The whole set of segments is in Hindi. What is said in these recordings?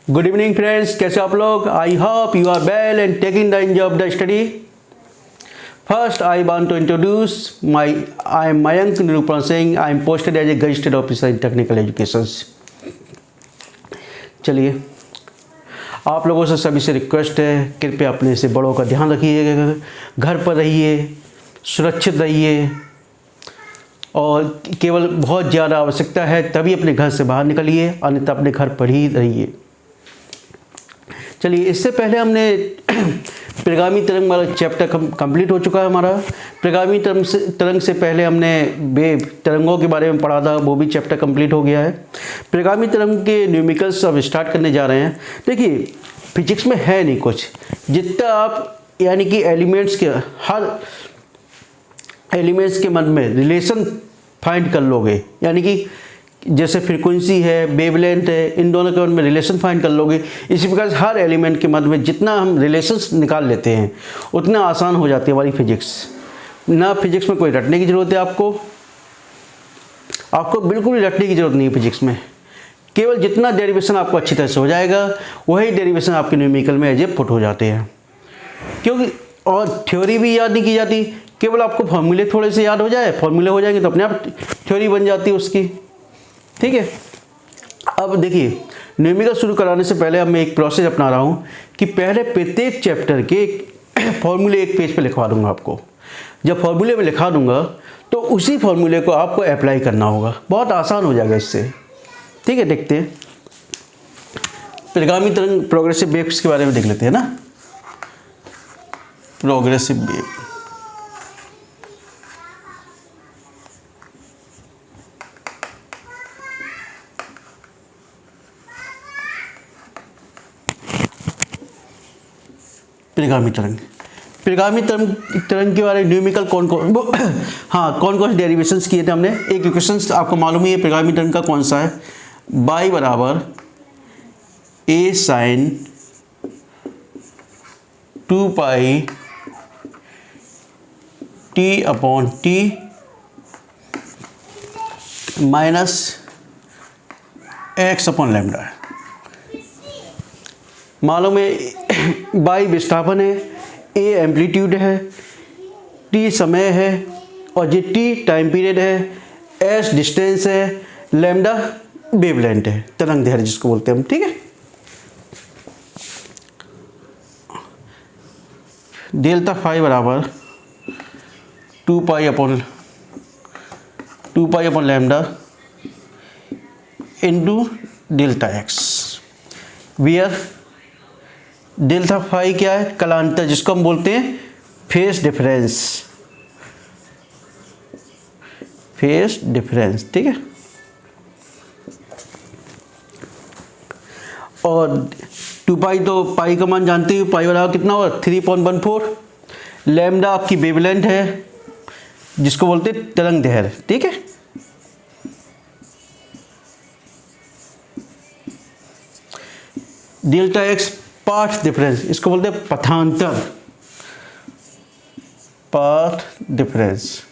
गुड इवनिंग फ्रेंड्स, कैसे आप लोग? I hope you are well and taking the enjoy of the study. First, I want to introduce I am Mayank Nirupan Singh. I am posted as a Gazetted Officer in Technical Education. चलिए, आप लोगों से सभी से रिक्वेस्ट है, कृपया अपने से बड़ों का ध्यान रखिएगा, घर पर रहिए, सुरक्षित रहिए और केवल बहुत ज़्यादा आवश्यकता है तभी अपने घर से बाहर निकलिए, अन्यथा अपने घर पर ही रहिए. चलिए, इससे पहले हमने प्रगामी तरंग वाला चैप्टर कंप्लीट हो चुका है हमारा. प्रगामी तरंग से पहले हमने वेव तरंगों के बारे में पढ़ा था, वो भी चैप्टर कंप्लीट हो गया है. प्रगामी तरंग के न्यूमेरिकल्स अब स्टार्ट करने जा रहे हैं. देखिए, फिजिक्स में है नहीं कुछ, जितना आप यानी कि एलिमेंट्स के हर एलिमेंट्स के मन में रिलेशन फाइंड कर लोगे, यानी कि जैसे फ्रीक्वेंसी है, वेवलेंथ है, इन दोनों के मन में रिलेशन फाइंड कर लोगे. इसी प्रकार हर एलिमेंट के मध्य में जितना हम रिलेशंस निकाल लेते हैं उतना आसान हो जाती है हमारी फिजिक्स. ना फिजिक्स में कोई रटने की ज़रूरत है, आपको बिल्कुल भी रटने की ज़रूरत नहीं है फिजिक्स में. केवल जितना डेरिवेशन आपको अच्छी तरह से हो जाएगा वही डेरिवेशन आपके न्यूमेरिकल में एज ए पुट हो जाते हैं. क्योंकि और थ्योरी भी याद नहीं की जाती, केवल आपको फॉर्मूले थोड़े से याद हो जाए, फॉर्मूले हो जाएंगे तो अपने आप थ्योरी बन जाती है उसकी. ठीक है. अब देखिए, न्यूमेरिकल शुरू कराने से पहले अब मैं एक प्रोसेस अपना रहा हूँ कि पहले प्रत्येक चैप्टर के फॉर्मूले एक पेज पे लिखवा दूंगा आपको. जब फॉर्मूले में लिखा दूंगा तो उसी फॉर्मूले को आपको अप्लाई करना होगा, बहुत आसान हो जाएगा इससे. ठीक है, देखते हैं. प्रगामी तरंग प्रोग्रेसिव वेव्स के बारे में देख लेते हैं ना. प्रोग्रेसिव वेव, प्रगामी तरंग के बारे में न्यूमेरिकल कौन कौन से डेरिवेशंस किए थे हमने. एक इक्वेशंस आपको मालूम ही है प्रगामी तरंग का कौन सा है. y बराबर a sin 2 pi t upon t minus x upon lambda है. मालूम है y विस्थापन है, a एम्पलीट्यूड है, t समय है और ये t टाइम पीरियड है, s डिस्टेंस है, लैम्डा वेवलेंथ है, तरंग दैर्ध्य जिसको बोलते हैं हम. ठीक है. डेल्टा फाई बराबर 2 pi upon lambda into delta x. Where delta phi क्या है? कलांतर, जिसको हम बोलते हैं फेस डिफरेंस. ठीक है. और 2 पाई तो पाई का मान जानते हो, पाई बराबर कितना होगा? 3.14. लैम्डा आपकी वेवलेंथ है जिसको बोलते हैं तरंग दैर्ध्य. ठीक है. डेल्टा एक्स पाथ डिफरेंस, इसको बोलते हैं पाथ डिफरेंस.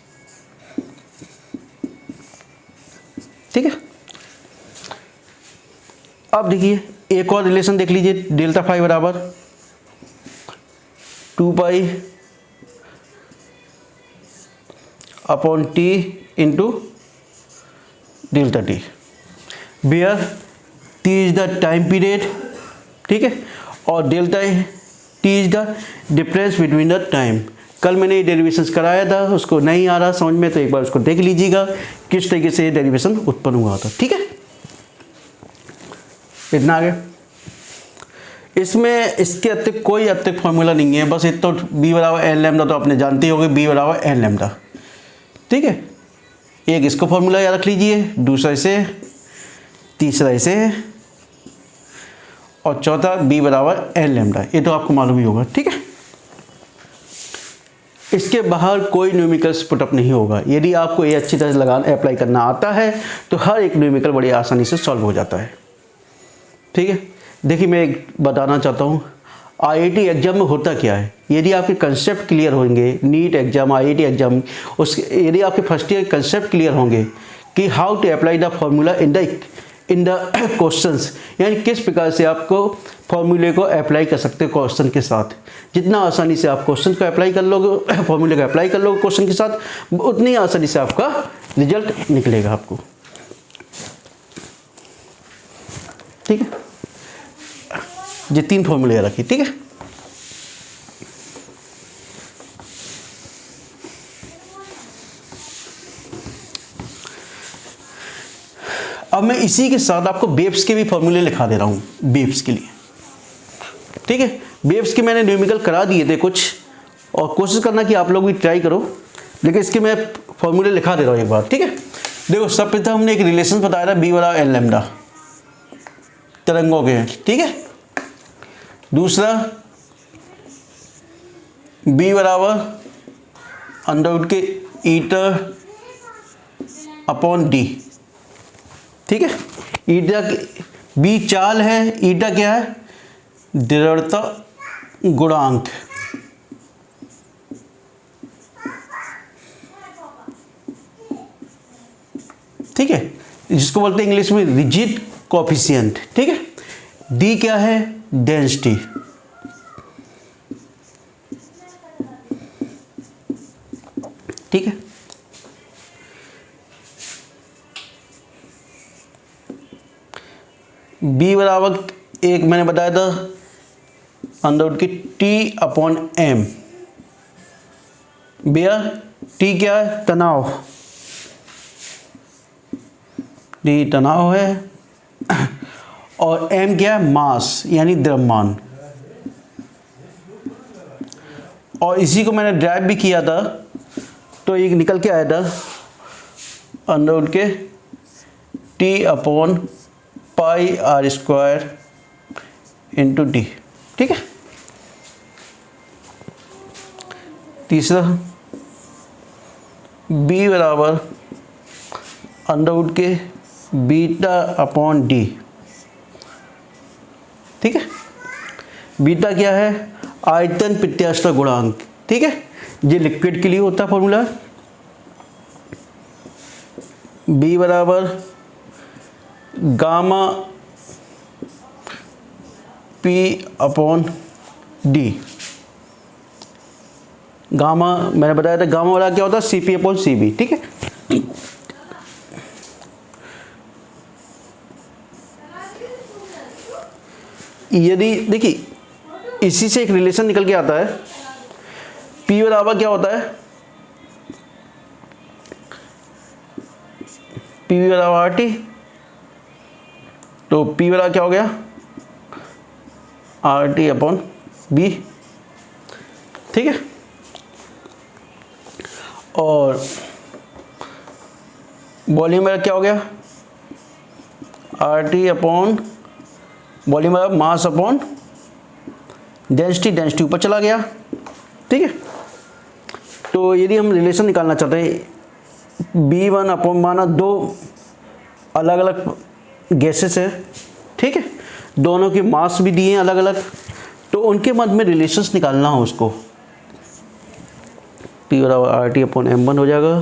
ठीक है. अब देखिए एक और रिलेशन देख लीजिए. डेल्टा फाई बराबर 2 pi upon T into delta T, where T is the time period. ठीक है. और delta T is the difference between the time. कल मैंने ये डेरिवेशंस कराया था, उसको नहीं आ रहा समझ में तो एक बार उसको देख लीजिएगा किस तरीके से ये डेरिवेशन उत्पन्न हुआ था. ठीक है. इतना आगे. इसमें इसके अतिरिक्त कोई अतिरिक्त फॉर्मूला नहीं है, बस इतना बी बराबर एन लैम्डा तो आपने जानते ही होंगे, बी बराबर एन लैम्डा. ठीक है. एक इसको फॉर्मूला याद रख लीजिए, दूसरा इसे, तीसरा इसे और चौथा b बराबर एन लैम्डा. ये तो आपको मालूम ही होगा. ठीक है. इसके बाहर कोई न्यूमेरिकल्स पुटअप नहीं होगा. यदि आपको ये अच्छी तरह से अप्लाई करना आता है तो हर एक न्यूमेरिकल बड़ी आसानी से सॉल्व हो जाता है. ठीक है. देखिए, मैं एक बताना चाहता हूँ, आईआईटी एग्जाम में होता क्या है. यदि आपके कंसेप्ट क्लियर होंगे, नीट एग्जाम, आईआईटी एग्जाम, यदि आपके फर्स्ट ईयर कंसेप्ट क्लियर होंगे कि how to apply the formula in the in the questions, यानी किस प्रकार से आपको फॉर्मूले को अप्लाई कर सकते हो क्वेश्चन के साथ। जितना आसानी से आप क्वेश्चन को अप्लाई कर लोगे, फॉर्मूले को अप्लाई कर लोगे क्वेश्चन के साथ, उतनी आसानी से आपका रिजल्ट निकलेगा आपको। ठीक है, ये 3 फॉर्मूले रखिए। ठीक है, अब मैं इसी के साथ आपको बेब्स के भी फॉर्मूले लिखा दे रहा हूँ बेब्स के लिए। ठीक है, बेब्स के मैंने न्यूमेरिकल करा दिए थे कुछ, और कोशिश करना कि आप लोग भी ट्राई करो, लेकिन इसके मैं फॉर्मूले लिखा दे रहा हूँ एक बार। ठीक है, देखो सब प्रथम हमने एक रिलेशन बताया था बी बराबर एन लैम्डा तरंगों के। ठीक है, दूसरा बी बराबर अंडर रूट के ईटा अपॉन डी। ठीक है, ईटा बी चाल है, ईटा क्या है, दृढ़ता गुणांक। ठीक है, जिसको बोलते हैं इंग्लिश में रिजिड कोएफिशिएंट। ठीक है, डी क्या है, डेंसिटी। ठीक है, बी बराबर एक मैंने बताया था अंडर रूट की टी अपॉन एम। भैया टी क्या है, तनाव, टी तनाव है, और एम क्या है, मास यानी द्रव्यमान। और इसी को मैंने ड्राइव भी किया था, तो ये निकल के आया था अंडर रूट के T upon pi R square into D. ठीक है, तीसरा बी बराबर अंडर रूट के बीटा अपॉन डी। ठीक है, बीटा क्या है, आयतन प्रत्यास्थ गुणांक। ठीक है, ये लिक्विड के लिए होता है फॉर्मूला। बी बराबर gamma P upon D. Gamma मैंने बताया था, गामा वाला क्या होता है, C P upon C B. ठीक है, यदि देखिए इसी से एक रिलेशन निकल के आता है, P बराबर क्या होता है, P बराबर आर टी, तो P बराबर क्या हो गया, आर टी अपॉन बी। ठीक है, और वॉल्यूम बराबर क्या हो गया, आर टी अपॉन वॉल्यूम बराबर मास अपॉन डेंसिटी, डेंसिटी ऊपर चला गया। ठीक है, तो यदि हम रिलेशन निकालना चाहते हैं, B1 अपॉन, माना 2 अलग अलग गैसेस है। ठीक है, दोनों के मास भी दिए हैं अलग अलग, तो उनके मध्य में रिलेशंस निकालना हो उसको, P बराबर आर टी अपॉन M1 हो जाएगा,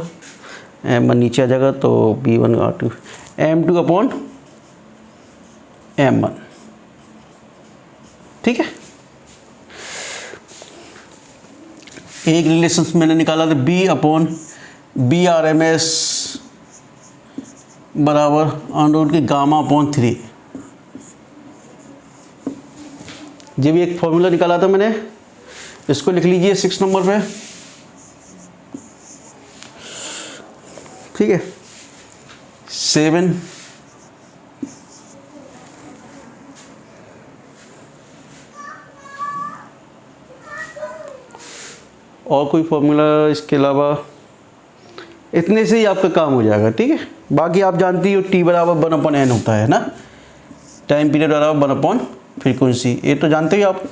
M1 नीचे आ जाएगा, तो B1 R2 M2 upon M1। ठीक है, एक रिलेशन मैंने निकाला था B upon B R M S बराबर अंडर रूट के गामा अपॉन 3। ये भी एक फॉर्मूला निकाला था मैंने, इसको लिख लीजिए 6 नंबर पे। ठीक है, 7 और कोई फॉर्मूला इसके अलावा, इतने से ही आपका काम हो जाएगा। ठीक है, बाकी आप जानती हो टी बराबर 1/n होता है ना, टाइम पीरियड बराबर 1/, फ्रीक्वेंसी, ये तो जानते ही आप।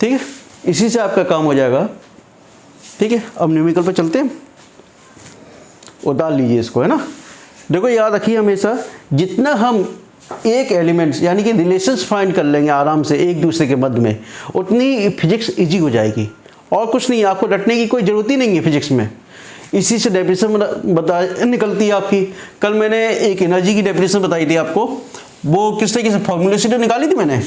ठीक है, इसी से आपका काम हो जाएगा। ठीक है, अब न्यूमेरिकल पे चलते हैं, उतार लीजिए इसको, है ना। देखो याद रखिए हमेशा, जितना हम एक एलिमेंट्स यानी कि रिलेशंस फाइंड कर लेंगे आराम से एक दूसरे के मध्य में, उतनी फिजिक्स इजी हो जाएगी। और कुछ नहीं, आपको रटने की कोई ज़रूरत ही नहीं है फिजिक्स में। इसी से डेफिनेशन बता निकलती है आपकी। कल मैंने एक एनर्जी की डेफिनेशन बताई थी आपको, वो किस तरीके से फॉर्मूले से तो निकाली थी मैंने।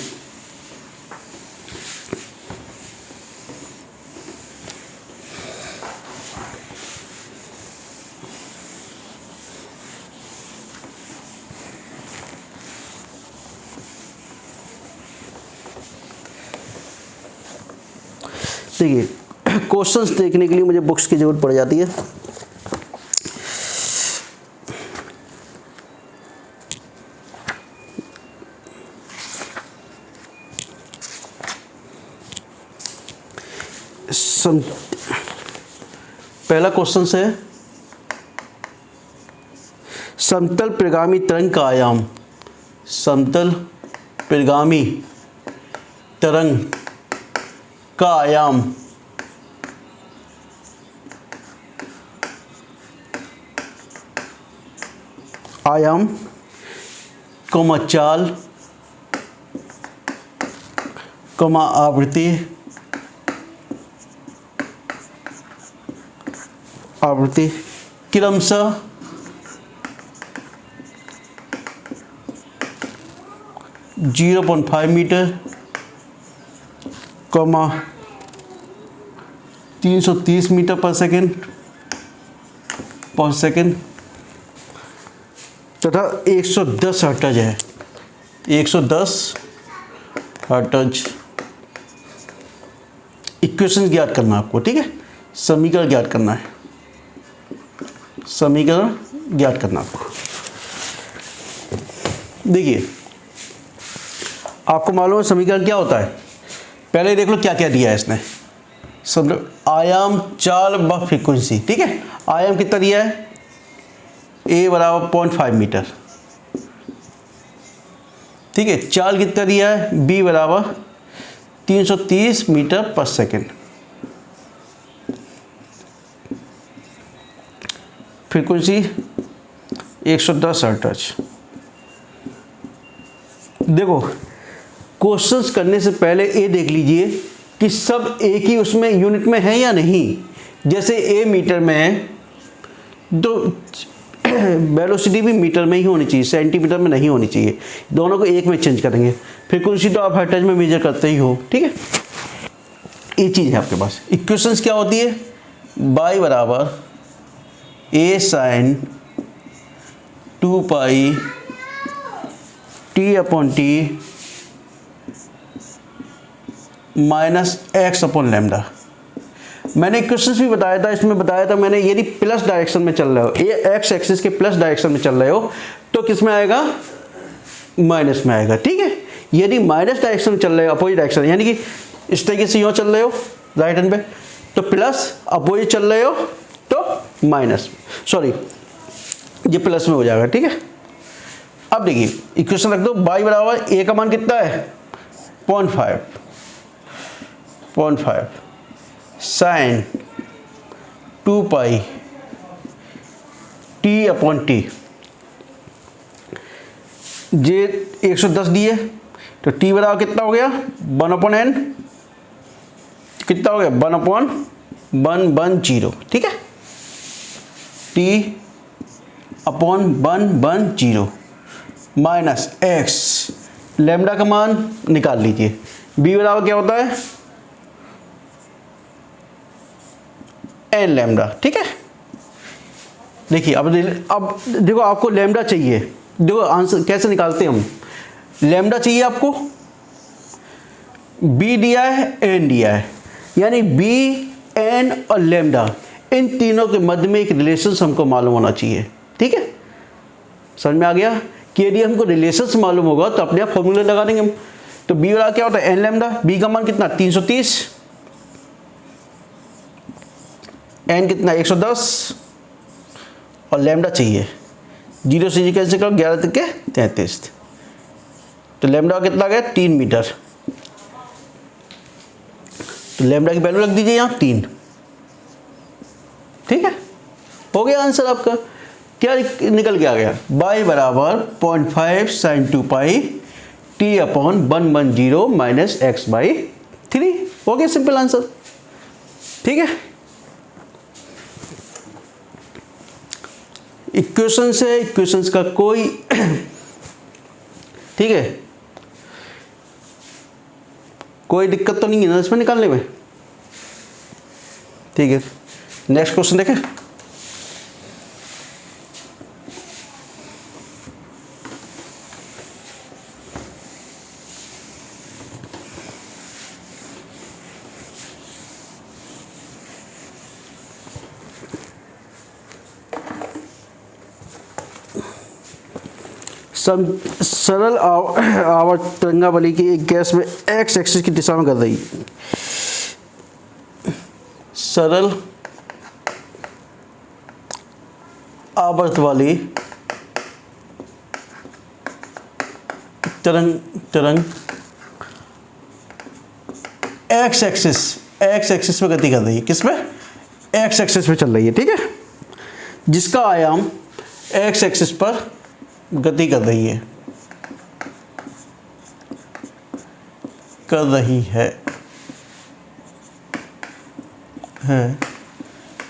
देखिए क्वेश्चंस देखने के लिए मुझे बुक्स की जरूरत पड़ जाती है। पहला क्वेश्चन है समतल परिगामी तरंग का आयाम। समतल परिगामी तरंग का आयाम कोमा चाल कोमा आवृत्ति क्रमशः 0.5 मीटर, 330 मीटर पर सेकेंड तथा 110 हर्ट्ज है। 110 हर्ट्ज। इक्वेशन ज्ञात करना आपको, ठीक है, समीकरण ज्ञात करना है, समीकरण ज्ञात करना आपको। देखिए आपको मालूम है समीकरण क्या होता है, पहले देख लो क्या क्या दिया है इसने। आयाम, चाल व फ्रीक्वेंसी, ठीक है। आयाम कितना दिया है, a बराबर 0.5 मीटर, ठीक है। चाल कितना दिया है, b बराबर 330 मीटर पर सेकेंड। Frequency 110 hertz. देखो क्वेश्चंस करने से पहले ये देख लीजिए कि सब एक ही उसमें यूनिट में है या नहीं। जैसे a मीटर में है तो वेलोसिटी भी मीटर में ही होनी चाहिए, सेंटीमीटर में नहीं होनी चाहिए। दोनों को एक में चेंज करेंगे। फ्रीक्वेंसी तो आप हर्ट्ज में मेजर करते ही हो, ठीक है। ये चीज़ है आपके पास। इक्वेशंस क्या होती है, y बराबर a sin 2 pi t upon T minus X upon lambda. मैंने इक्वेशंस भी बताया था, इसमें बताया था मैंने, यदि प्लस डायरेक्शन में चल रहे हो, ये एक्स एक्सिस के प्लस डायरेक्शन में चल रहे हो तो किस में आएगा, माइनस में आएगा, ठीक है। यदि माइनस डायरेक्शन में चल रहे हो, अपोजिट डायरेक्शन, यानी कि इस तरीके से यूँ चल रहे हो राइट हैंड पे, तो प्लस, अपोजिट चल रहे हो तो माइनस, सॉरी ये प्लस में हो जाएगा, ठीक है। अब देखिए इक्वेशन रख दो, y बराबर a का मान कितना है 0.5 साइन 2 पाई t अपॉन टी। जे 110 दिए तो t बराबर कितना हो गया 1/n, कितना हो गया 1/110, ठीक है। t upon 1/10 minus x, lambda का मान निकाल लीजिए। b बराबर क्या होता है n लैम्डा, ठीक है। देखिए अब देखो आपको लैम्डा चाहिए, देखो आंसर कैसे निकालते हैं हम। लैम्डा चाहिए आपको, b दिया है, n दिया है, यानी b, n और लैम्डा, इन तीनों के मध्य में एक रिलेशन हमको मालूम होना चाहिए, ठीक है। समझ में आ गया कि यदि हमको रिलेशंस मालूम होगा तो अपने आप फॉर्मूले लगा देंगे हम। तो b वाला क्या होता है n लैम्डा, b का मान कितना 330, n कितना 110 और लैम्डा चाहिए 0 से 0 कैंसिल करो, 11 तक के 33, तो लैम्डा कितना गया 3 मीटर। तो लैम्डा की वैल्यू रख दीजिए यहाँ 3, ठीक है। हो गया आंसर आपका। क्या निकल के आ गया, y बराबर 0.5 साइन 2 पाई t अपॉन 1/10 माइनस x/3। हो गया सिंपल आंसर, ठीक है। इक्वेशंस है, इक्वेशंस का कोई ठीक है, कोई दिक्कत तो नहीं है ना इसमें निकालने में। ठीक है, नेक्स्ट क्वेश्चन देखें। सरल आवर्त तरंगावली की एक गैस में एक्स एक्सिस की दिशा में कर रही सरल आवर्त वाली तरंग एक्स एक्सिस पे गति कर रही है। किस में? एक्स एक्सिस पे चल रही है। ठीक है, जिसका आयाम एक्स एक्सिस पर गति कर रही है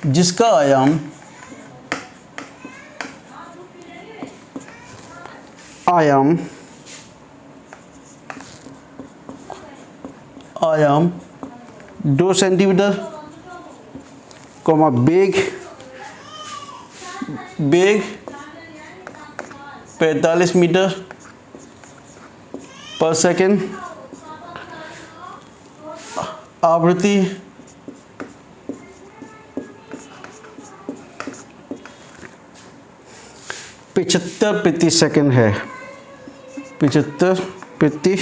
जिसका आयाम आयाम 2 सेंटीमीटर, बेग 45 मीटर पर सेकेंड, आवृत्ति 75 प्रति सेकंड है। 75 प्रति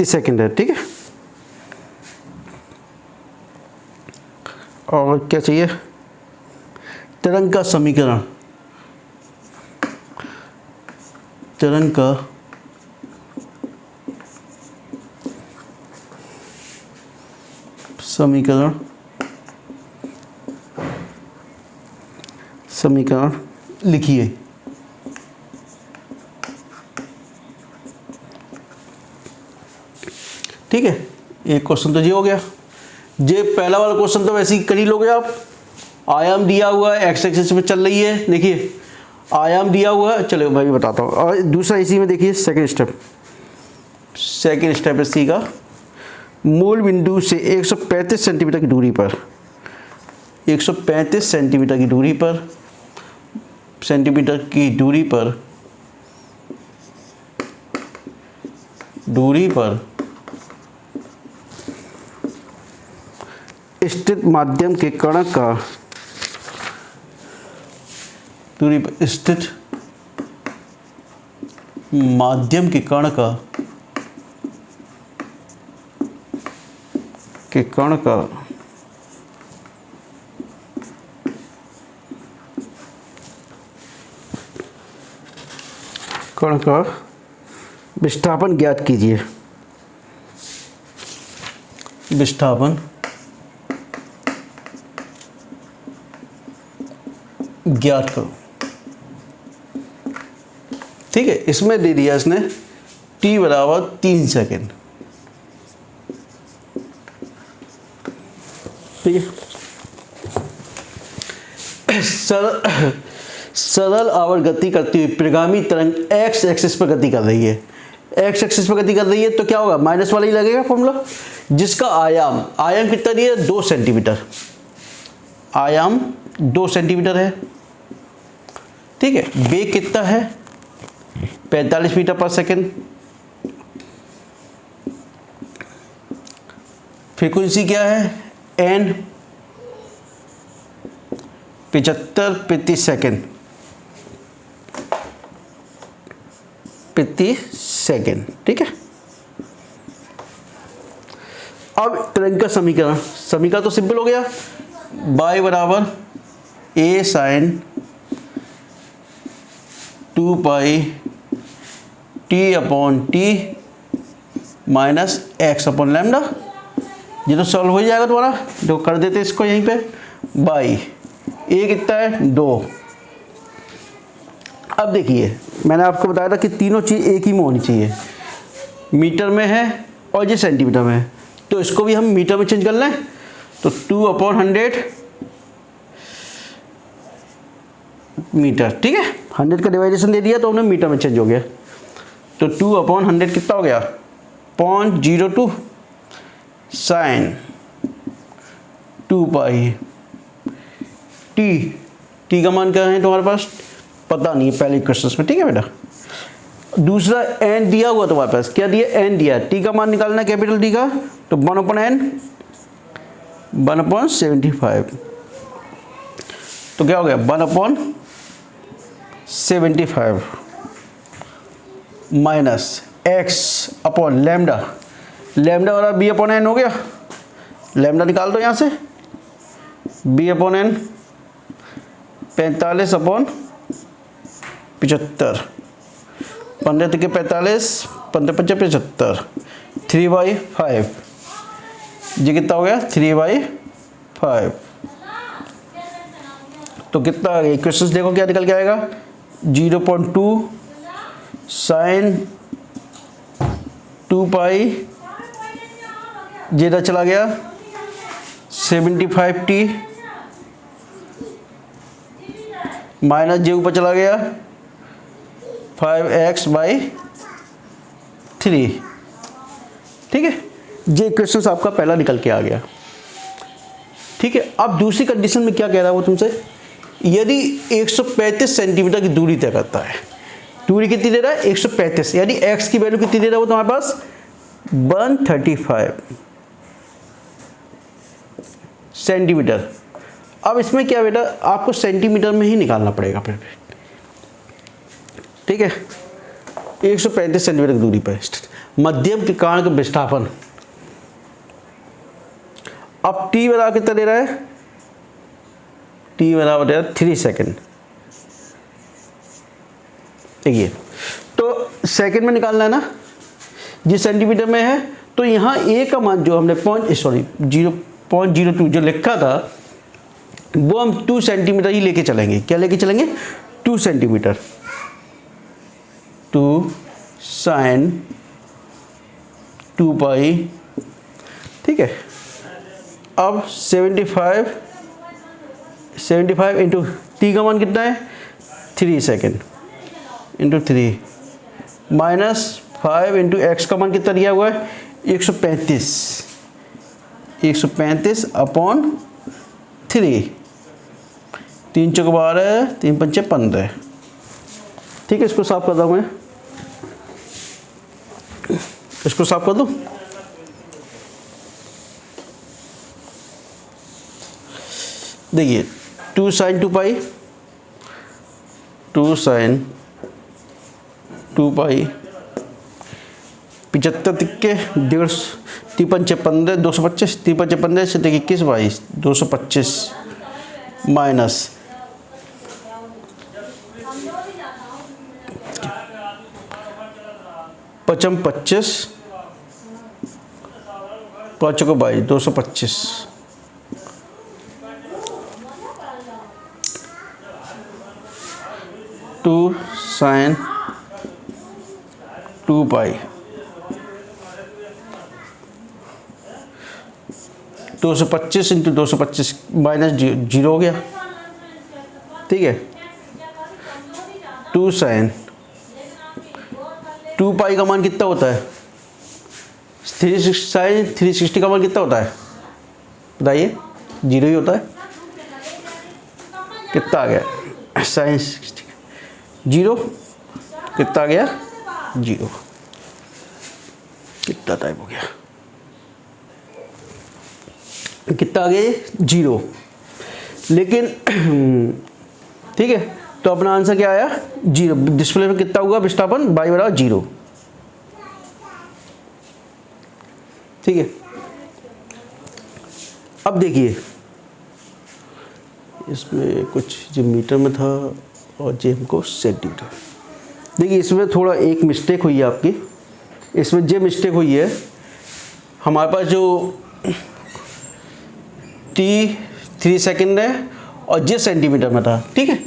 सेकंड है। ठीक है, और क्या चाहिए? तरंग का समीकरण, तरंग का समीकरण लिखिए। ठीक है, एक क्वेश्चन तो ये हो गया। ये पहला वाला क्वेश्चन तो वैसे ही कर ही लोगे आप। आयाम दिया हुआ है, एक्स एक्सिस में चल रही है। देखिए आयाम दिया हुआ है, चलो मैं भी बताता हूँ। और दूसरा इसी में देखिए सेकंड स्टेप इसी का, मूल बिंदु से 135 सेंटीमीटर की दूरी पर 135 सेंटीमीटर की दूरी पर स्थित माध्यम के कण का विस्थापन ज्ञात कीजिए। विस्थापन ज्ञात करो। ठीक है, इसमें दे दिया इसने t बराबर 3 सेकेंड। ठीक है, सरल आवर्त गति करती हुई परिगामी तरंग एक्स एक्सिस पर गति कर रही है। एक्स एक्सिस पर गति कर रही है तो क्या होगा? माइनस वाला ही लगेगा फॉर्मूला। जिसका आयाम कितना दिया है? 2 सेंटीमीटर। आयाम 2 सेंटीमीटर है। ठीक है, वेग कितना है? 45 मीटर पर सेकेंड। फ्रीक्वेंसी क्या है? n 75 प्रति सेकेंड। ठीक है, अब तरंग का समीकरण तो सिंपल हो गया। y बराबर a sin 2 pi t upon t minus x upon lambda. ये तो सॉल्व हो जाएगा तुम्हारा। जो कर देते इसको यहीं पे, बाई a कितना है? 2। अब देखिए मैंने आपको बताया था कि तीनों चीज़ एक ही में होनी चाहिए। मीटर में है और ये सेंटीमीटर में है, तो इसको भी हम मीटर में चेंज कर लें। तो 2/100 मीटर, ठीक है। 100 का डिवाइडेशन दे दिया तो हमने मीटर में चेंज हो गया। तो 2/100 कितना हो गया, 0.02 साइन 2 पाई टी का मान क्या है तुम्हारे पास, पता नहीं है पहले क्वेश्चन में, ठीक है बेटा। दूसरा एन दिया हुआ तुम्हारे पास, क्या दिया, एन दिया, टी का मान निकालना कैपिटल टी का, तो 1/n 1/75, तो क्या हो गया 1/75 minus x upon lambda, lambda वाला b/n हो गया, लैम्डा निकाल दो यहाँ से, b/n 45/75, 15 के 45, 15 75, 3/5, ये कितना हो गया 3/5। तो कितना आ गया, इक्वेशंस देखो क्या निकल के आएगा, 0.2 साइन 2 पाई, ये चला गया 75t माइनस जे ऊपर चला गया 5x/3, ठीक है। ये इक्वेशंस आपका पहला निकल के आ गया, ठीक है। अब दूसरी कंडीशन में क्या कह रहा है वो तुमसे, यदि 135 सेंटीमीटर की दूरी तय करता है, दूरी कितनी दे रहा है 135, यानी x की वैल्यू कितनी दे रहा है वो तुम्हारे पास 135 सेंटीमीटर। अब इसमें क्या बेटा, आपको सेंटीमीटर में ही निकालना पड़ेगा फिर, ठीक है। 135 सेंटीमीटर की दूरी पर मध्यम के कारण का विस्थापन, अब t बराबर कितना दे रहा है, t बराबर दे रहा है 3 सेकेंड, देखिए। तो सेकेंड में निकालना है ना, जिस सेंटीमीटर में है, तो यहाँ a का मान जो हमने 0.02 जो लिखा था वो हम 2 सेंटीमीटर ही लेके चलेंगे, क्या लेके चलेंगे 2 सेंटीमीटर, 2 साइन 2 पाई, ठीक है। अब 75 इंटू टी का मान कितना है 3 second into 3 minus 5 into x का मान कितना दिया हुआ है 135 अपॉन 3, 3 चौक 12, 3 पंचे 15, ठीक है। इसको साफ कर दूँ मैं, इसको साफ कर दूँ, देखिए 2 साइन 2 पाई, 2 साइन 2 पाई, 75 तिक्के 150, 3 पंचे 15, 225, 3 पंचे 15 से 21 22, 225 माइनस 25, 5 को 22, 225, टू साइन 2 पाई, 225 इंटू 225 माइनस 0 हो गया, ठीक है। 2 साइन 2 पाई का मान कितना होता है, 360 का मान कितना होता है बताइए, 0 ही होता है, कितना आ गया साइन 0, कितना आ गया 0, कितना टाइप हो गया, कितना आ गया 0, लेकिन ठीक है। तो अपना आंसर क्या आया 0, डिस्प्ले में कितना हुआ विस्थापन y बराबर 0, ठीक है। अब देखिए इसमें कुछ जो मीटर में था और जो हमको सेंटीमीटर, देखिए इसमें थोड़ा एक मिस्टेक हुई है आपकी, इसमें जो मिस्टेक हुई है हमारे पास जो t 3 सेकेंड है और जे सेंटीमीटर में था, ठीक है।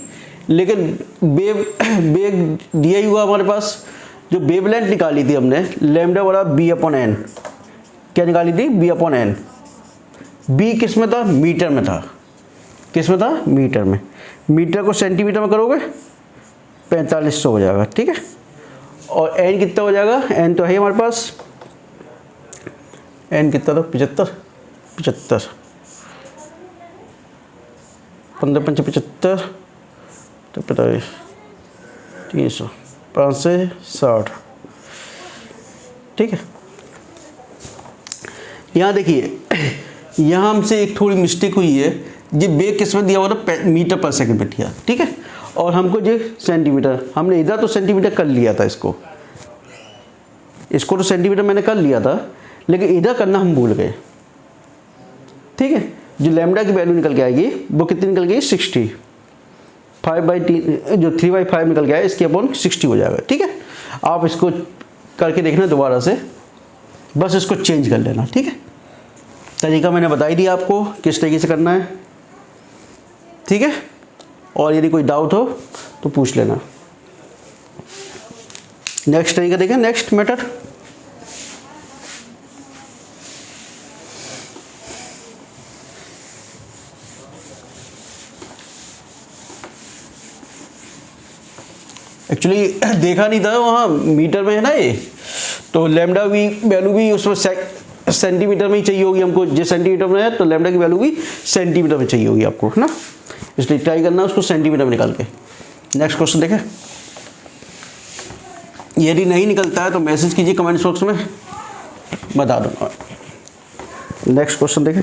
लेकिन वेग दिया ही हुआ हमारे पास, जो वेवलेंथ निकाली थी हमने लैम्डा बराबर b/n, क्या निकाली थी b/n, बी किस में था, मीटर में था, किस में था, मीटर में। मीटर को सेंटीमीटर में करोगे 4500 हो जाएगा, ठीक है। और एन कितना हो जाएगा, एन तो है हमारे पास, एन कितना था, 75, 15 पंच 75, तो 45, 300, 5 से 60, ठीक है। यहाँ देखिए, यहाँ हमसे एक थोड़ी मिस्टेक हुई है, ये बेग किस में दिया हुआ था, मीटर पर सेकंड में दिया, ठीक है। और हमको जो सेंटीमीटर, हमने इधर तो सेंटीमीटर कर लिया था, इसको तो सेंटीमीटर मैंने कर लिया था, लेकिन इधर करना हम भूल गए, ठीक है। जो लैम्डा की वैल्यू निकल के आएगी वो कितनी निकल गई, 60, 5/3, जो 3/5 निकल गया है, इसके अपॉन 60 हो जाएगा, ठीक है। आप इसको करके देखना दोबारा से, बस इसको चेंज कर लेना, ठीक है। तरीका मैंने बता ही दिया आपको किस तरीके से करना है, ठीक है। और यदि कोई डाउट हो तो पूछ लेना। नेक्स्ट तरीका देखें, नेक्स्ट मेथड, एक्चुअली देखा नहीं था वहाँ मीटर में है ना ये, तो लैम्डा भी वैल्यू भी उसमें सेंटीमीटर में ही चाहिए होगी हमको, जो सेंटीमीटर में है तो लैम्डा की वैल्यू भी सेंटीमीटर में चाहिए होगी आपको, है ना। इसलिए ट्राई करना उसको सेंटीमीटर में निकाल के। नेक्स्ट क्वेश्चन देखें, यदि नहीं निकलता है तो मैसेज कीजिए कमेंट बॉक्स में, बता दूंगा। नेक्स्ट क्वेश्चन देखें,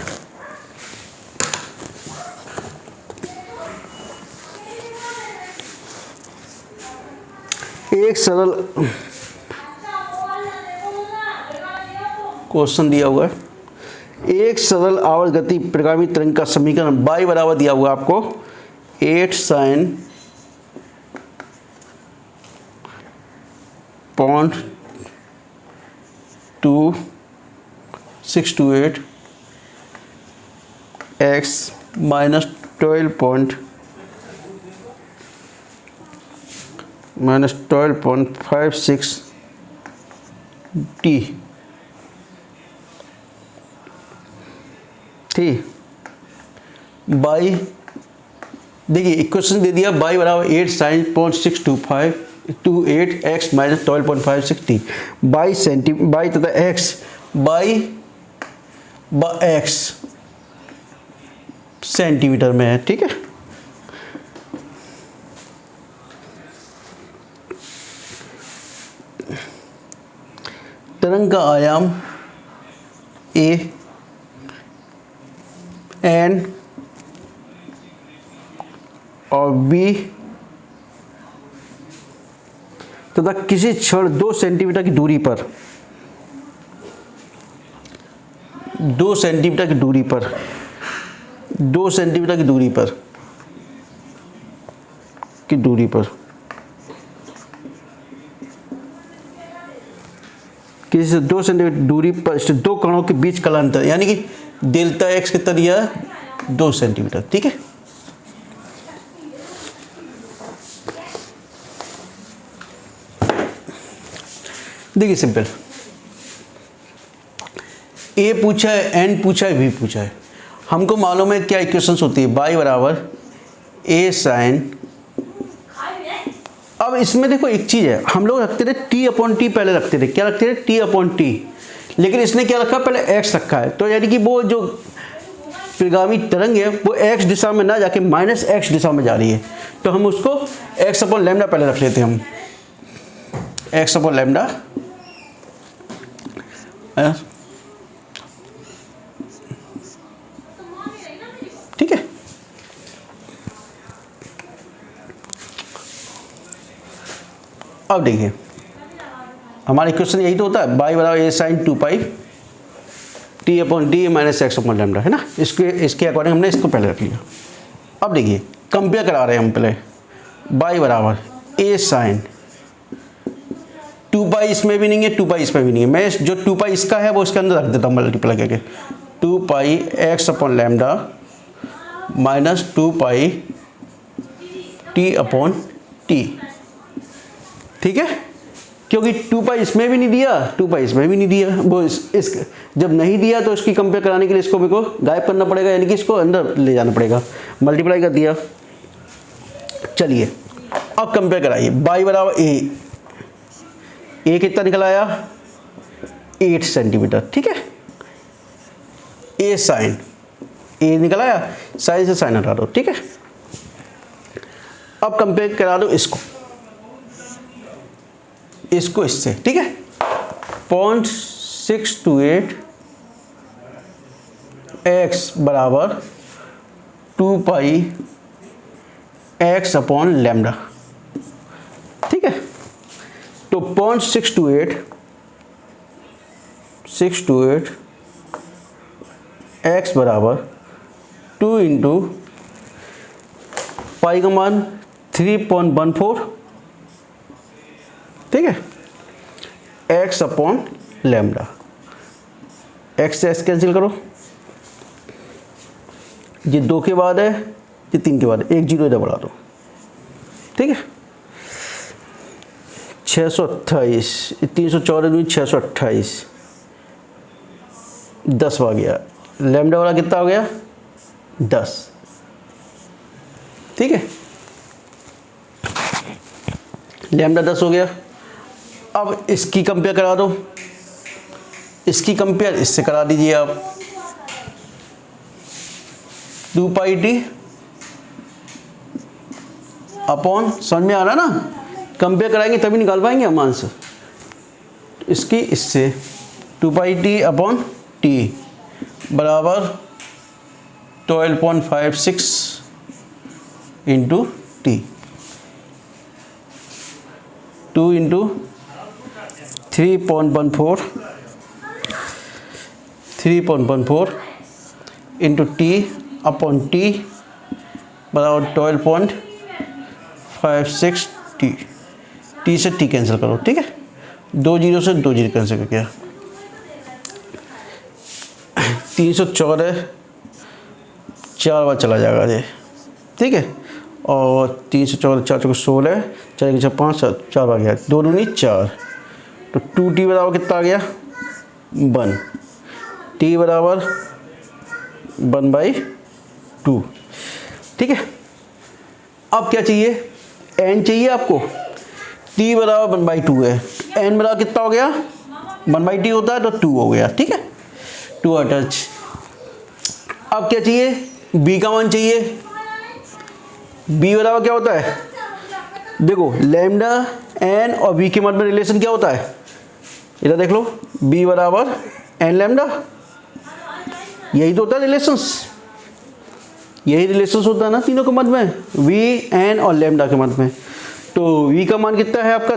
एक सरल क्वेश्चन दिया हुआ है, एक सरल आवर्त गति प्रगामी तरंग का समीकरण y बराबर दिया हुआ आपको 8 sin 0.2628 x minus 12.56 t, ठीक। बाई देखिए इक्वेशन दे दिया, बाई बराबर 8 sin 0.628 x minus 12.56 t, by by तथा x, बाई x सेंटीमीटर में है, ठीक है। तरंग का आयाम a n और b तथा किसी क्षण 2 सेंटीमीटर की दूरी पर, 2 सेंटीमीटर की दूरी पर, 2 सेंटीमीटर की दूरी पर, किसी से 2 सेंटीमीटर दूरी पर दो कणों के बीच कालांतर, यानी कि डेल्टा एक्स कितना दिया, 2 सेंटीमीटर, ठीक है। देखिए सिंपल, ए पूछा है, एन पूछा है, बी पूछा है, हमको मालूम है क्या इक्वेशंस होती है, बाई बराबर ए साइन। अब इसमें देखो एक चीज़ है, हम लोग रखते थे टी अपॉन टी, पहले रखते थे, क्या रखते थे, टी अपॉन टी, लेकिन इसने क्या रखा, पहले एक्स रखा है, तो यानी कि वो जो परिगामी तरंग है वो एक्स दिशा में ना जाके माइनस एक्स दिशा में जा रही है, तो हम उसको एक्स अपॉन लैम्डा पहले रख लेते हैं, हम एक्स अपॉन लैम्डा, ठीक है। अब देखिए हमारा इक्वेशन यही तो होता है, बाई बराबर A sine 2 pi T upon D minus X upon lambda, है ना। इसके अकॉर्डिंग हमने इसको पहले रख लिया। अब देखिए कंपेयर करा रहे हैं हम पहले, बाई बराबर ए साइन 2 पाई इसमें भी नहीं है, 2 पाई इसमें भी नहीं है, मैं जो 2 पाई इसका है वो इसके अंदर रख देता हूँ मल्टीप्लाई करके, 2 पाई x upon lambda minus 2 pi T upon T, ठीक है। क्योंकि 2 पाई इसमें भी नहीं दिया, 2 पाई इसमें भी नहीं दिया। वो इस जब नहीं दिया तो इसकी कंपेयर कराने के लिए इसको मेरे को गायब करना पड़ेगा, यानी कि इसको अंदर ले जाना पड़ेगा। मल्टीप्लाई कर दिया। चलिए अब कंपेयर कराइए। y बराबर ए कितना निकल आया 8 सेंटीमीटर, ठीक है। ए साइन ए निकल आया, साइन से साइन हटा दो, ठीक है। अब कंपेयर करा दो इसको इससे, ठीक है। 0.628 x बराबर 2 पाई x अपॉन लैम्डा, ठीक है। तो 0.628 x बराबर 2 इंटू पाई का मान 3.14, ठीक है, x अपॉन लैम्डा। x से x कैंसिल करो, ये 2 के बाद है, ये 3 के बाद है, 1 0 इधर बढ़ा दो, ठीक है। 628 314 628 10 आ गया। लैम्डा वाला कितना हो गया 10, ठीक है। लैम्डा 10 हो गया। अब इसकी कंपेयर करा दो, इसकी कंपेयर इससे करा दीजिए आप। 2 पाई टी अपॉन, समझ में आ रहा ना, कंपेयर कराएंगे तभी निकाल पाएंगे हम आंसर। इसकी इससे 2 पाई टी अपॉन टी बराबर 12.56 into T, 2 into 3.14 into T upon T बराबर 12.56 टी। टी से टी कैंसिल करो, ठीक है। 2 जीरो से 2 जीरो कैंसिल कर गया। 314 4 बार चला जाएगा ये, ठीक है। और 314 4 चौके 16, 4 के 5 4 बार गया, 2 दूनी 4, तो 2t बराबर कितना आ गया 1, t बराबर 1/2, ठीक है। अब क्या चाहिए, n चाहिए आपको। t बराबर 1/2 है, n बराबर कितना हो गया 1/t होता है तो 2 हो गया, ठीक है। 2 अटैच। अब क्या चाहिए, b का मान चाहिए। b बराबर क्या होता है, देखो लैम्डा n और b के मध्य में रिलेशन क्या होता है, इधर देख लो, b बराबर n लैम्डा, यही तो होता है रिलेशंस, यही रिलेशंस होता है ना तीनों के मध्य में, v n और लैम्डा के मध्य में। तो v का मान कितना है आपका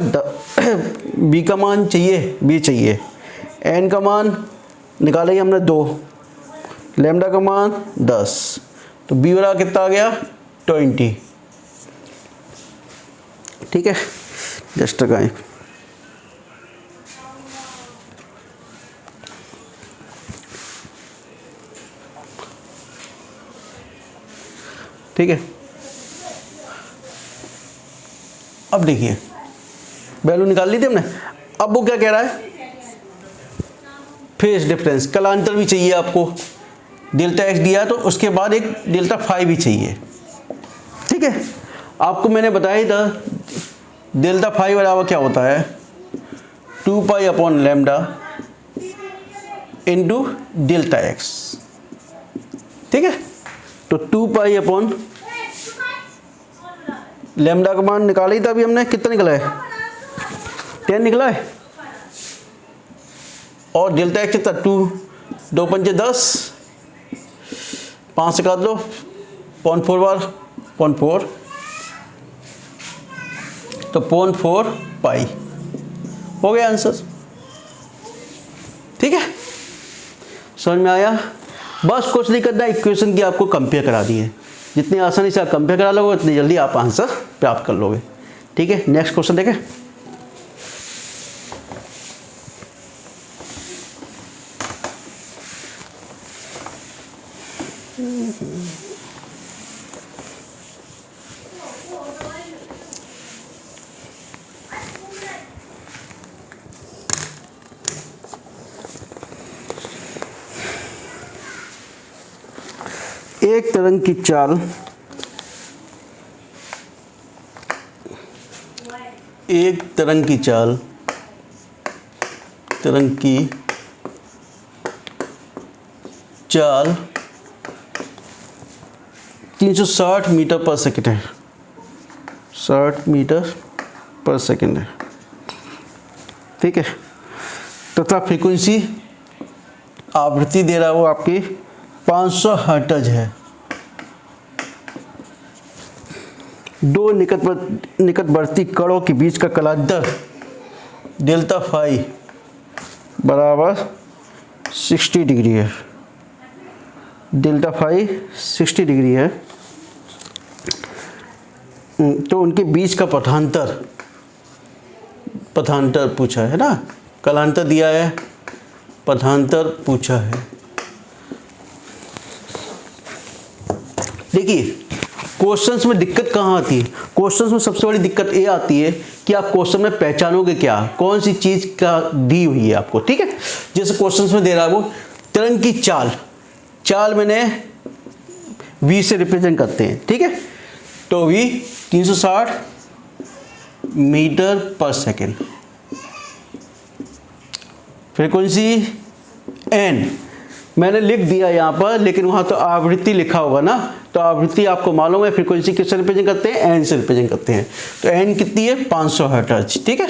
b का मान चाहिए, b चाहिए। n का मान निकालेंगे हमने 2, लैम्डा का मान 10, तो b बराबर कितना आ गया 20, ठीक है। जस्ट लगाएं, ठीक है। अब देखिए वैल्यू निकाल ली थी हमने। अब वो क्या कह रहा है, फेज डिफरेंस, कलांतर भी चाहिए आपको। डेल्टा एक्स दिया तो उसके बाद एक डेल्टा फाई भी चाहिए, ठीक है। आपको मैंने बताया ही था डेल्टा फाई बराबर क्या होता है 2 pi upon lambda into delta x, ठीक है। तो 2 पाई अपॉन लैम्डा का मान निकाला ही था अभी हमने, कितना निकला है 10 निकला है, और डेल्टा एक्स कितना 2 2 पंचे 10, 5 से काट दो 0.4 बार 0.4, तो 0.4 पाई हो गया आंसर, ठीक है। समझ में आया। बस कुछ नहीं करना, इक्वेशन की आपको कंपेयर करा दी है। जितनी आसानी से आप कंपेयर करा लोगे उतनी जल्दी आप आंसर प्राप्त कर लोगे, ठीक है। नेक्स्ट क्वेश्चन देखें। एक तरंग की चाल एक तरंग की चाल 360 मीटर पर सेकंड है, 60 मीटर पर सेकंड है, ठीक है। तथा फ्रीक्वेंसी आवृत्ति दे रहा है वो आपकी 500 हर्ट्ज है। दो निकटवर्ती कणों के बीच का कालांतर डेल्टा फाई बराबर 60 डिग्री है। डेल्टा फाई 60 डिग्री है। तो उनके बीच का पथांतर पूछा है ना, कालांतर दिया है, पथांतर पूछा है। देखिए क्वेश्चंस में दिक्कत कहाँ आती है? क्वेश्चंस में सबसे बड़ी दिक्कत ये आती है कि आप क्वेश्चन में पहचानोगे क्या, कौन सी चीज़ का दी हुई है आपको, ठीक है। जैसे क्वेश्चंस में दे रहा है वो तरंग की चाल मैंने v से रिप्रेजेंट करते हैं, ठीक है। तो v 360 मीटर पर सेकेंड, फ्रीक्वेंसी n मैंने लिख दिया यहाँ पर, लेकिन वहाँ तो आवृत्ति लिखा होगा ना, तो आवृत्ति आपको मालूम है फ्रीक्वेंसी किससे रिप्रेजेंट करते हैं, n से रिप्रेजेंट करते हैं। तो n कितनी है, 500 हर्ट्ज, ठीक है।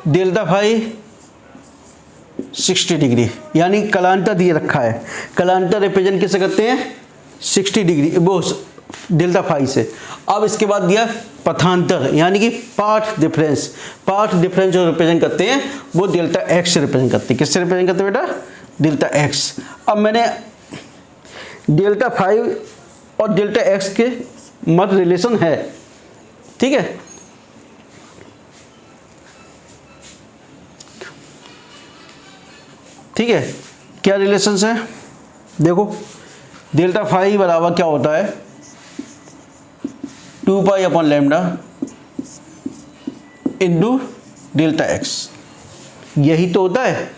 डेल्टा फाई 60 डिग्री, यानी कालांतर दिए रखा है, कालांतर रिप्रेजेंट किससे करते हैं, 60 डिग्री वो डेल्टा फाई से। अब इसके बाद दिया पथांतर, यानी कि पाथ डिफरेंस जो रिप्रेजेंट करते हैं वो डेल्टा एक्स से रिप्रेजेंट करते हैं। किससे रिप्रेजेंट करते हैं बेटा, डेल्टा एक्स। अब मैंने डेल्टा फाइव और डेल्टा एक्स के मध्य रिलेशन है, ठीक है। ठीक है, क्या रिलेशंस है, देखो डेल्टा फाई बराबर क्या होता है, 2 pi upon lambda into delta x, यही तो होता है,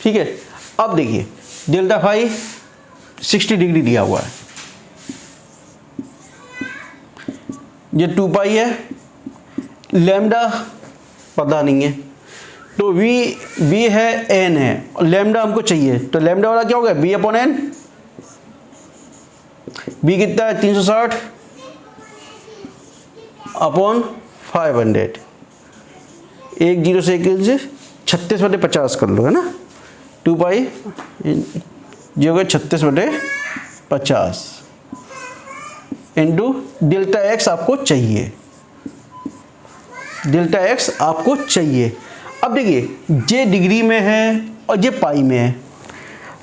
ठीक है। अब देखिए डेल्टा फाई 60 डिग्री दिया हुआ है, ये 2 पाई है, लैम्डा पता नहीं है, तो v है n है और लैम्डा हमको चाहिए, तो लैम्डा वाला क्या होगा, b अपॉन n। b कितना है, 360 अपॉन 500, एक जीरो से 36/50 कर लो, है ना। 2 पाई ये हो गया 36/50 इंटू डेल्टा एक्स आपको चाहिए, डेल्टा एक्स आपको चाहिए। अब देखिए ये डिग्री में है और ये पाई में है,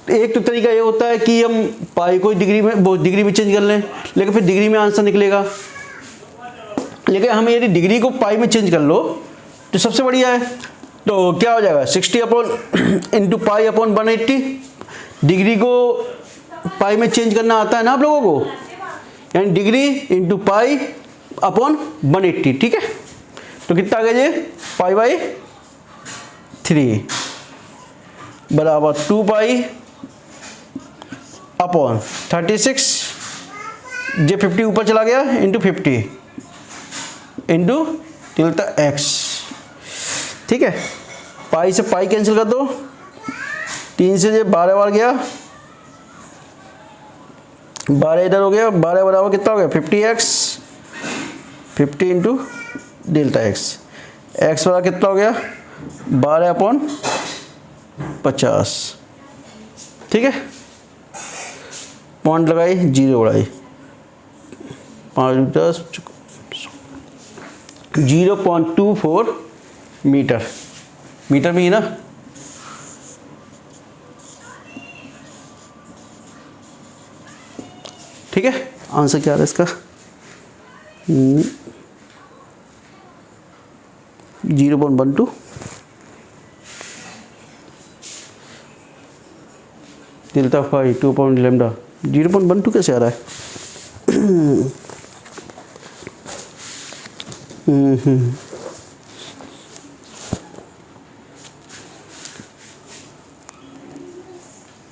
तो एक तो तरीका ये होता है कि हम पाई को डिग्री में चेंज कर लें, लेकिन फिर डिग्री में आंसर निकलेगा। लेकिन हम यदि डिग्री को पाई में चेंज कर लो तो सबसे बढ़िया है, तो क्या हो जाएगा 60 upon into pi upon 180। Degree को पाई में चेंज करना आता है ना आप लोगों को, यानी डिग्री इंटू पाई अपॉन 180, ठीक है। तो कितना आ गया ये, पाई बाई 3 बराबर 2 पाई अपॉन 36, जे 50 ऊपर चला गया इंटू 50 इंटू डेल्टा एक्स, ठीक है। पाई से पाई कैंसिल कर दो, 3 से ये 12 बार गया, 12 इधर हो गया, 12 बराबर कितना हो गया 50x, 50 into delta x, x बराबर कितना हो गया 12 अपॉन 50, ठीक है। पॉइंट लगाई, जीरो उड़ाई, 5 10 0.24 मीटर में ही ना, ठीक है। आंसर क्या आ रहा है इसका, 0.12 डेल्टा फाई 2 पॉइंट लैम्डा, 0.12 कैसे आ रहा है।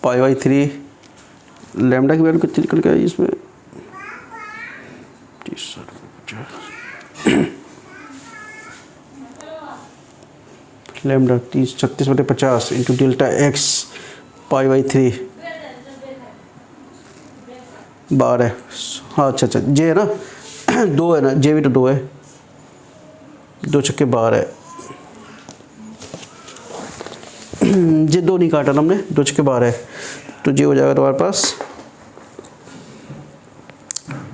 π/3 लैम्डा की वैल्यू कितनी निकल के आई इसमें, 30 लैम्डा 36/50 इंटू डेल्टा एक्स π/3 12। हाँ अच्छा जे है ना 2 है ना, जे भी तो 2 है, 2 छक्के 12 है। जे 2 नहीं काटा ना हमने, 2 छक्के 12 है, तो जे हो जाएगा तुम्हारे पास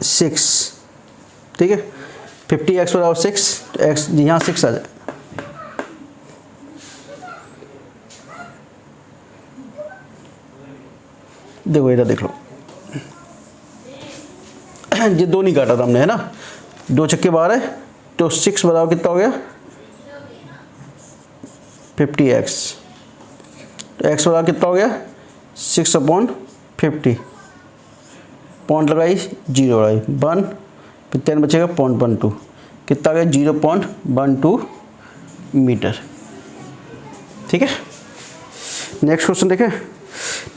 6। ठीक है, 50x बराबर 6, तो x यहाँ 6 आ जाए। देखो इधर देख लो, ये 2 नहीं काटा था हमने, है ना, 2 छक्के 12, तो 6 बराबर कितना हो गया 50x, तो x बराबर कितना हो गया 6/50, पॉइंट लगाई 0 लगाई 1, फिर 10 बचेगा 0.12, कितना आ गया 0.12 मीटर। ठीक है, नेक्स्ट क्वेश्चन देखें।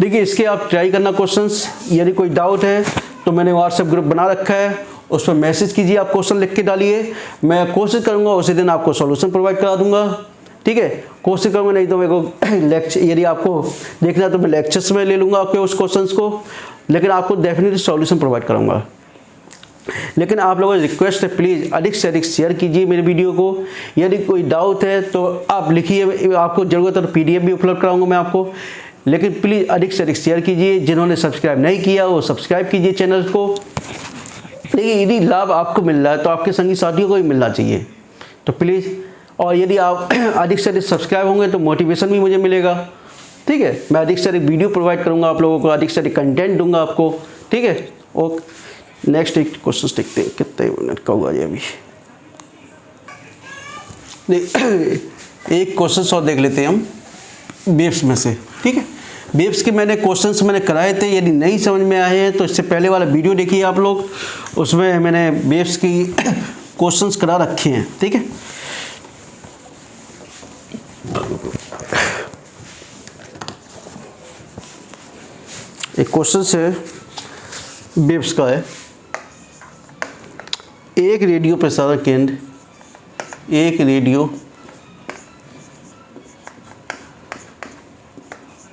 देखिए इसके आप ट्राई करना क्वेश्चंस, यदि कोई डाउट है तो मैंने व्हाट्सएप ग्रुप बना रखा है, उस पर मैसेज कीजिए, आप क्वेश्चन लिख के डालिए, मैं कोशिश करूंगा उसी दिन आपको सॉल्यूशन प्रोवाइड करा दूंगा। ठीक है, कोशिश करूंगा, नहीं तो मेरे को लेक्चर, यदि आपको देखना है तो मैं लेक्चर्स में ले लूँगा आपके उस क्वेश्चंस को, लेकिन आपको डेफिनेटली सॉल्यूशन प्रोवाइड कराऊंगा। लेकिन आप लोगों से रिक्वेस्ट है, प्लीज़ अधिक से अधिक शेयर कीजिए मेरे वीडियो को। यदि कोई डाउट है तो आप लिखिए, आपको ज़रूरत है तो PDF भी उपलब्ध कराऊंगा मैं आपको, लेकिन प्लीज़ अधिक से अधिक शेयर कीजिए। जिन्होंने सब्सक्राइब नहीं किया वो सब्सक्राइब कीजिए चैनल को। देखिए यदि लाभ आपको मिल रहा है तो आपके संगी साथियों को भी मिलना चाहिए, तो प्लीज़, और यदि आप अधिक से अधिक सब्सक्राइब होंगे तो मोटिवेशन भी मुझे मिलेगा। ठीक है, मैं अधिक से अधिक वीडियो प्रोवाइड करूँगा आप लोगों को, अधिक से अधिक कंटेंट दूंगा आपको। ठीक है, ओके, नेक्स्ट एक क्वेश्चन देखते हैं, कितने मिनट का हुआ ये अभी। एक क्वेश्चन और देख लेते हैं हम बेब्स में से। ठीक है, बेब्स के मैंने क्वेश्चंस मैंने कराए थे, यदि नहीं समझ में आए हैं तो इससे पहले वाला वीडियो देखिए आप लोग, उसमें मैंने बेब्स की क्वेश्चंस करा रखे हैं। ठीक है, एक क्वेश्चन है बेब्स का है, एक रेडियो प्रसारण केंद्र, एक रेडियो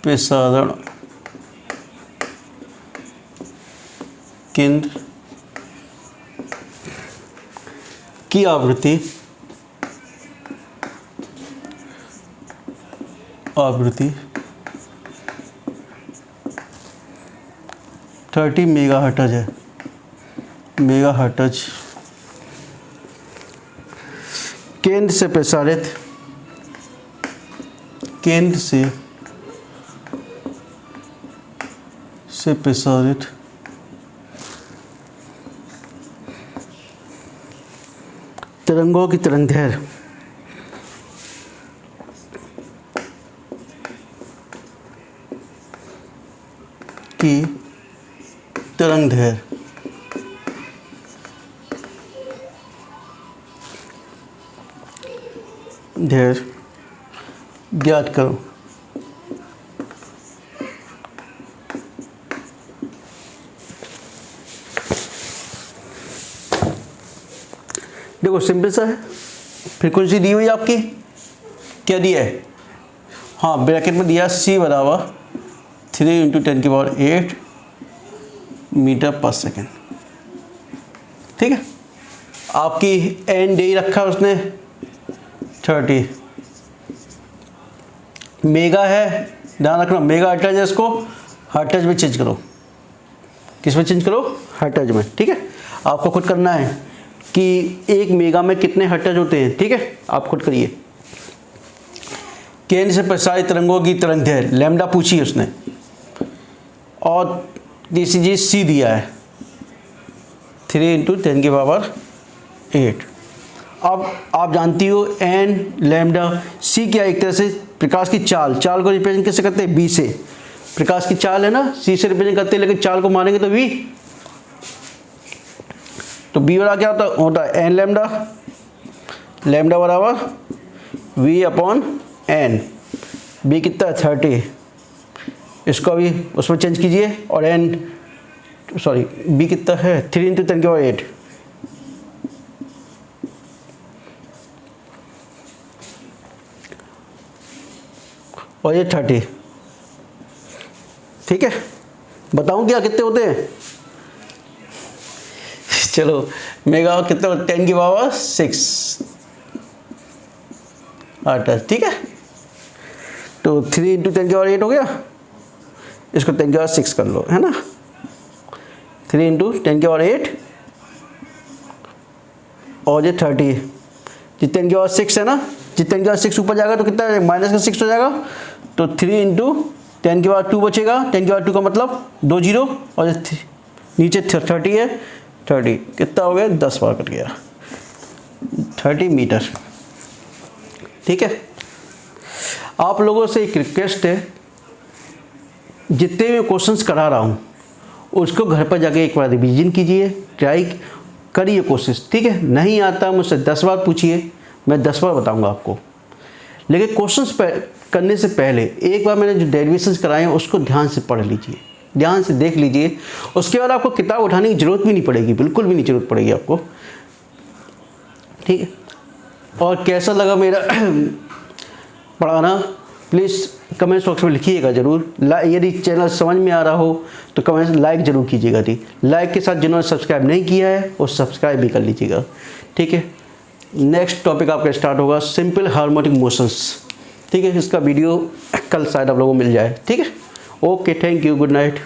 प्रसारण केंद्र की आवृत्ति 30 मेगाहर्ट्ज है, मेगाहर्ट्ज। केंद्र से प्रसारित तरंगों की तरंगदैर्घ्य ज्ञात करो। देखो सिंपल सा है, फ्रीक्वेंसी दी हुई आपकी, क्या दिया है, हाँ ब्रैकेट में दिया C बराबर 3 × 10⁸ मीटर पर सेकेंड। ठीक है, आपकी n दे रखा है उसने 30 मेगा है, ध्यान रखना मेगा हर्ट्ज है, इसको हर्ट्ज में चेंज करो, किस में चेंज करो, हर्ट्ज में। ठीक है, आपको खुद करना है कि 1 मेगा में कितने हर्ट्ज होते हैं। ठीक है, आप खुद करिए। केंद्र से प्रसारित तरंगों की तरंगदैर्घ्य लैम्डा पूछी है उसने, और DCG C दिया है 3 × 10⁸। अब आप जानती हो n लैम्डा C क्या, एक तरह से प्रकाश की चाल को रिप्रेजेंट कैसे करते हैं, B से। प्रकाश की चाल है ना, C से रिप्रेजेंट करते हैं, लेकिन चाल को मानेंगे तो V, तो B बराबर क्या होता है n लैम्डा बराबर V/n। B कितना है 30, इसको अभी उसमें चेंज कीजिए और एन सॉरी बी कितना है 3 इंटू 10 की पावर 8 और ये 30। ठीक है, बताऊं क्या कितने होते हैं? चलो मेगा कितने होते 10 की पावर 6 8। ठीक है, तो 3 इंटू 10 की पावर 8 हो गया, इसको 10 की पावर 6 कर लो, है ना। 3 इंटू 10 की पावर 8 और ये 30, जी 10 की पावर 6 है ना, जी 10 की पावर 6 ऊपर जाएगा तो कितना माइनस का 6 हो जाएगा, तो 3 इंटू 10 की पावर 2 बचेगा, 10 की पावर 2 का मतलब 2 जीरो और नीचे 30 है, 30 कितना हो गया 10 बार कट गया 30 मीटर। ठीक है, आप लोगों से एक रिक्वेस्ट है, जितने भी क्वेश्चंस करा रहा हूँ उसको घर पर जाके एक बार रिवीजन कीजिए, ट्राई करिए कोशिश। ठीक है, नहीं आता मुझसे 10 बार पूछिए, मैं 10 बार बताऊंगा आपको, लेकिन क्वेश्चंस करने से पहले एक बार मैंने जो डेरिवेशंस कराए हैं उसको ध्यान से पढ़ लीजिए, ध्यान से देख लीजिए, उसके बाद आपको किताब उठाने की ज़रूरत भी नहीं पड़ेगी, बिल्कुल भी नहीं ज़रूरत पड़ेगी आपको। ठीक है, और कैसा लगा मेरा पढ़ाना प्लीज़ कमेंट्स बॉक्स में लिखिएगा ज़रूर। यदि चैनल समझ में आ रहा हो तो कमेंट्स लाइक ज़रूर कीजिएगा। थी लाइक के साथ जिन्होंने सब्सक्राइब नहीं किया है वो सब्सक्राइब भी कर लीजिएगा। ठीक है, नेक्स्ट टॉपिक आपका स्टार्ट होगा सिंपल हार्मोनिक मोशंस। ठीक है, इसका वीडियो कल शायद आप लोगों को मिल जाए। ठीक है, okay, thank you, good night.